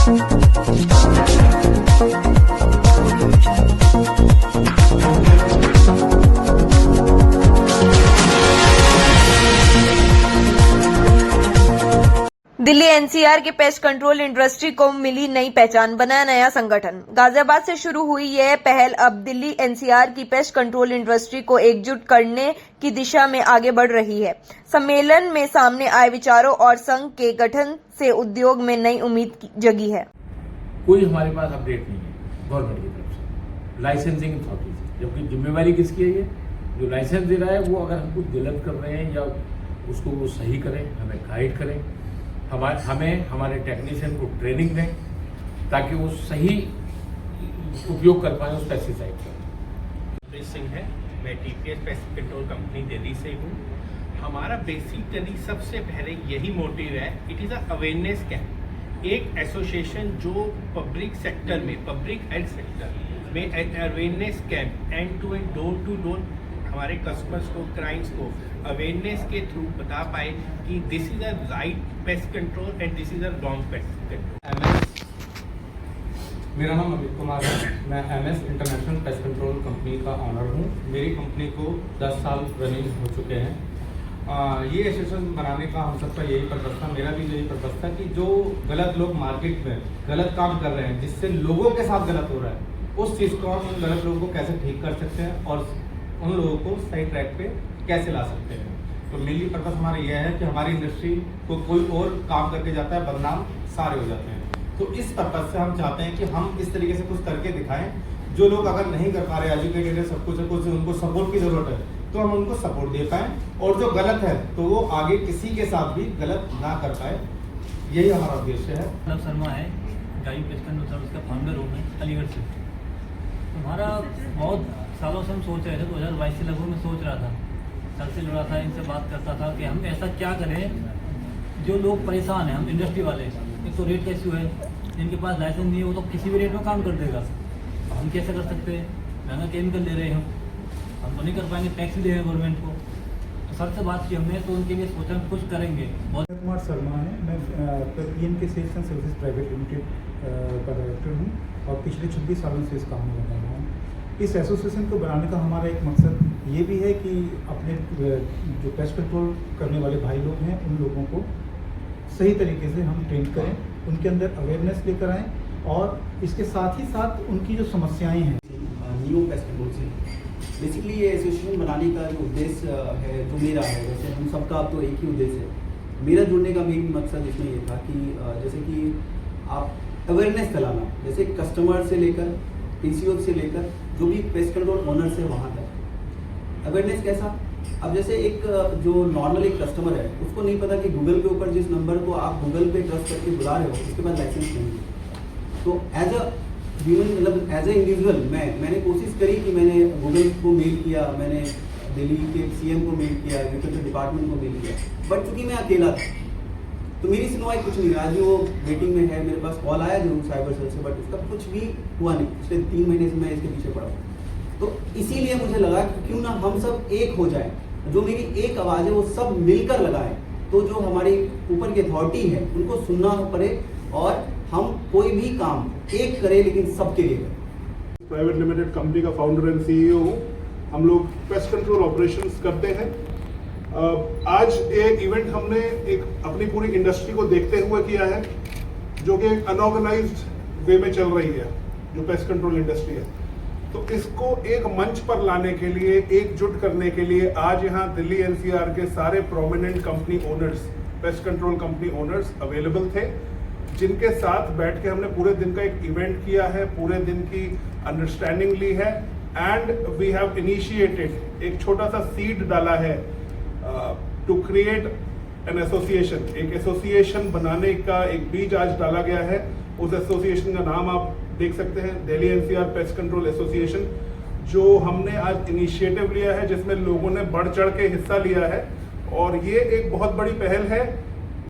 Delhi NCR के pest control industry को मिली नई पहचान, बनाया नया संगठन। गाजियाबाद से शुरू हुई यह पहल अब दिल्ली एनसीआर की पेस्ट कंट्रोल इंडस्ट्री को एकजुट करने की दिशा में आगे बढ़ रही है। सम्मेलन में सामने आए विचारों और संघ के गठन से उद्योग में नई उम्मीद जगी है। कोई हमारे पास अपडेट नहीं है गवर्नमेंट की तरफ से, लाइसेंसिंग अथॉरिटी से, जबकि जिम्मेवारी किसकी है? ये जो लाइसेंस दे रहा है वो अगर हम कुछ गलत कर रहे हैं या उसको वो सही करें, हमें गाइड करें, हमें हमारे टेक्नीशियन को ट्रेनिंग दें ताकि वो सही उपयोग कर पाए उस पेस्टिसाइड का। सिंह है, मैं TPS pest control company Delhi से हूँ। हमारा बेसिकली सबसे पहले यही मोटिव है, it is a awareness camp, एक एसोसिएशन जो पब्लिक सेक्टर में, पब्लिक हेल्थ सेक्टर में awareness camp end to end door to door हमारे कस्टमर्स को, क्लाइंट्स को अवेयरनेस के थ्रू बता पाए कि this is a right pest control and this is a wrong pest control. मेरा नाम अमित कुमार है, मैं MS international paste control company का ऑनर हूँ। मेरी कंपनी को 10 साल रनिंग हो चुके हैं। ये एसोसिएशन बनाने का हम सबका यही पर्पस था, मेरा भी यही पर्पस था कि जो गलत लोग मार्केट में गलत काम कर रहे हैं, जिससे लोगों के साथ गलत हो रहा है, उस चीज़ को हम उन गलत लोगों को कैसे ठीक कर सकते हैं और उन लोगों को सही ट्रैक पे कैसे ला सकते हैं। तो मेनली पर्पस हमारा यह है कि हमारी इंडस्ट्री को कोई और काम करके जाता है, बदनाम सारे हो जाते हैं। तो इस पर्पस से हम चाहते हैं कि हम इस तरीके से कुछ करके दिखाएं। जो लोग अगर नहीं कर पा रहे, एजुकेटेड है, सब कुछ उनको सपोर्ट की जरूरत है, तो हम उनको सपोर्ट दे पाएं, और जो गलत है तो वो आगे किसी के साथ भी गलत ना कर पाए। यही हमारा उद्देश्य है। मतलब शर्मा है, गाई पेस्ट कंट्रोल सर्विस का फाउंडर हूँ मैं अलीगढ़ से। हमारा बहुत सालों से हम सोच रहे थे, 2022 से लगभग मैं सोच रहा था, सर से जुड़ा था, इनसे बात करता था कि हम ऐसा क्या करें जो लोग परेशान हैं। हम इंडस्ट्री वाले, एक तो रेट का इशू है, जिनके पास लाइसेंस नहीं है वो तो किसी भी रेट में काम कर देगा। हम कैसे कर सकते हैं? महंगा केमिकल ले रहे हैं, हम तो नहीं कर पाएंगे, टैक्स भी दे रहे हैं गवर्नमेंट को। तो सर से बात की हमने, तो उनके लिए सोचा हम कुछ करेंगे। बहुत कुमार शर्मा है, मैं पीएम के sales and services private limited का डायरेक्टर हूँ और पिछले 26 सालों से इस काम में लगा हुआ हूँ। इस एसोसिएशन को बनाने का हमारा एक मकसद ये भी है कि अपने जो पेस्ट कंट्रोल करने वाले भाई लोग हैं, उन लोगों को सही तरीके से हम ट्रेन करें, उनके अंदर अवेयरनेस लेकर आएँ, और इसके साथ ही साथ उनकी जो समस्याएं हैं न्यू पेस्ट कंट्रोल से बेसिकली ये एसोसिएशन बनाने का जो उद्देश्य है, जो मेरा है, जैसे हम सबका अब तो एक ही उद्देश्य है। मेरा जुड़ने का मेन मकसद इसमें ये था कि जैसे कि आप अवेयरनेस फैलाना, जैसे कस्टमर से लेकर टीसीओ से लेकर जो भी पेस्ट कंट्रोल ओनर से वहाँ तक अवेयरनेस कैसा। अब जैसे एक जो नॉर्मल एक कस्टमर है, उसको नहीं पता कि गूगल के ऊपर जिस नंबर को आप गूगल पे ट्रस्ट करके बुला रहे हो, उसके पास लाइसेंस नहीं है। तो एज अ ह्यूमन, मतलब एज ए इंडिविजुअल मैंने कोशिश करी कि मैंने गूगल को मेल किया, मैंने दिल्ली के सीएम को मेल किया, एग्रीकल्चर डिपार्टमेंट को मेल किया, बट चूंकि मैं अकेला था तो मेरी सुनवाई कुछ नहीं। आज भी वो वेटिंग में है, मेरे पास कॉल आया जरूर साइबर सेल से, बट उसका कुछ भी हुआ नहीं। पिछले 3 महीने से मैं इसके पीछे पड़ा हूँ। तो इसीलिए मुझे लगा कि क्यों ना हम सब एक हो जाए, जो मेरी एक आवाज़ है वो सब मिलकर लगाएं, तो जो हमारी ऊपर की अथॉरिटी है उनको सुनना पड़े और हम कोई भी काम एक करें, लेकिन सबके लिए करें। प्राइवेट लिमिटेड कंपनी का फाउंडर एंड सीईओ हूँ। हम लोग पेस्ट कंट्रोल ऑपरेशंस करते हैं। आज ये इवेंट हमने एक अपनी पूरी इंडस्ट्री को देखते हुए किया है, जो कि अनऑर्गेनाइज्ड वे में चल रही है, जो पेस्ट कंट्रोल इंडस्ट्री है। तो इसको एक मंच पर लाने के लिए, एकजुट करने के लिए आज यहाँ दिल्ली एनसीआर के सारे prominent company owners, paste control company owners available थे, जिनके साथ बैठ के हमने पूरे दिन का एक इवेंट किया है, पूरे दिन की अंडरस्टैंडिंग ली है, एंड वी हैव इनिशिएटेड, एक छोटा सा सीड डाला है टू क्रिएट एन एसोसिएशन। एक एसोसिएशन बनाने का एक बीज आज डाला गया है। उस एसोसिएशन का नाम आप देख सकते हैं, Delhi NCR pest control association, जो हमने आज इनिशिएटिव लिया है, जिसमें लोगों ने बढ़ चढ़ के हिस्सा लिया है। और ये एक बहुत बड़ी पहल है